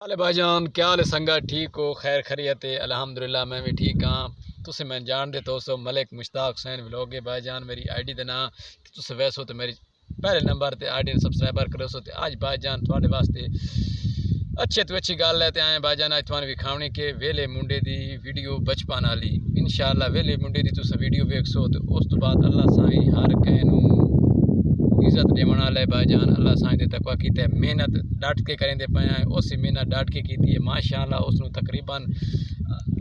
हाल है भाईजान, क्या हाल है संगा? ठीक हो? खैर खैरियत है? अल्हम्दुलिल्लाह मैं भी ठीक हाँ। तुसे मैं जान दे दोस्तों मलिक मुश्ताक हुसैन व्लॉग है भाईजान। मेरी आईडी का नाम तुसे वैसो तो मेरी पहले नंबर ते आईडी सब्सक्राइबर करो सो। आज भाईजान थोड़े वास्ते अच्छे तो अच्छी गल है आए भाईजान। अज तुहानू विखावनी के वेले मुंडे की वीडियो बचपन वाली इंशाअल्लाह वेले मुंडे की तुस वीडियो वेख सो। तो उस तो बाद अल्लाह साईं हर कहनू इज्जत देवन वाला है भाईजान। अल्लाह साईं दे तकवा कीता है, मेहनत डट के करेंदे पे हैं। उस मेहनत डट के की है माशाअल्लाह। उसनू तकरीबन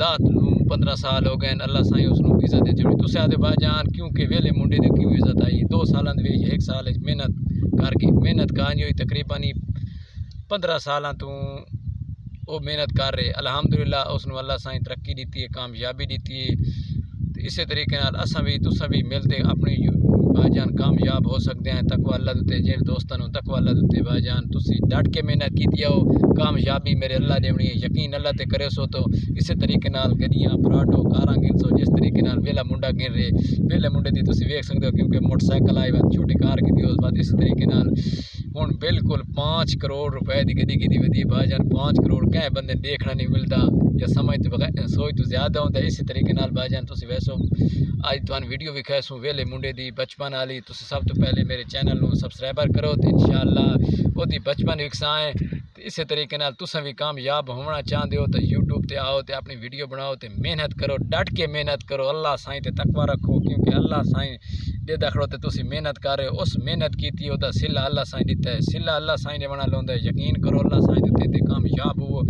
10-15 साल हो गए। अल्लाह साईं उसनू इज्जत दे जोड़ी। तुसे आदे भाईजान क्योंकि वेले मुंडे की क्यों इज्जत आई? 2 साल एक साल मेहनत करके मेहनत कांज हुई तकरीबन ही 15 साल तू वो मेहनत कर रहे। अल्हम्दुलिल्लाह उसनू अल्लाह साईं तरक्की दी है, कामयाबी दी है। इस तरीके असा भी तुसा भी मिलते अपनी भाईजान कामयाब हो सकते हैं। तकवा अल्लाह दुते जे दोस्तों तकवा अल्लाह दुते भाईजान तुसी डट के मेहनत की हो, कामयाबी मेरे अल्लाह देवनी है। यकीन अल्लाह ते करे सो। तो इस तरीके गड्डियां पराठो कारां गिन सो जिस तरीके वेला मुंडा गिन रहे। वेले मुंडे की तुसी वेख सकते हो क्योंकि मोटरसाइकिल आई बात छोटी कार की उस बाद इस तरीके हूँ बिल्कुल 5 करोड़ रुपए की गड्डी की वधी भाईजान। 5 करोड़ क्या बंदे देखना नहीं मिलता या समझ तो बगैर सोच तो ज्यादा होता है। इस तरीके भाईजान तुसी वैसो अज तुहानू वीडियो विखाए सू वेले मुंडे की बचपन वाली। तुसी सब तो पहले मेरे चैनल को सबसक्राइबर करो तो इंशाअल्लाह वो बचपन विकसाएं। तो इस तरीके तुसा भी कामयाब होना चाहते हो तो यूट्यूब ते आओ तो अपनी वीडियो बनाओ तो मेहनत करो, डट के मेहनत करो। अल्लाह साईं ते तकवा रखो क्योंकि अल्लाह साईं दे दखड़ो तो तुसी मेहनत कर रहे हो। उस मेहनत की ओदा सिला अल्लाह साईं दिता है। सिला अल्लाह साईं ने बना लौंदा है। यकीन करो अल्लाह साईं दिते ते कामयाब हो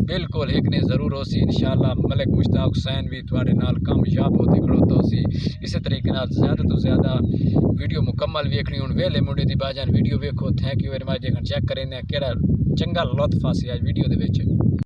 बिल्कुल एक ने जरूर हो सी इंशाअल्लाह। मलिक मुश्ताक हुसैन भी थोड़े नाल कामयाब होते खड़ोता सी। इस तरीके ज़्यादा तो ज़्यादा वीडियो मुकम्मल वेखनी हूँ वेले मुंडे की भाईजान वीडियो वेखो। Thank you very much. Check करें कि चंगा लुत्फ आसी आज वीडियो के।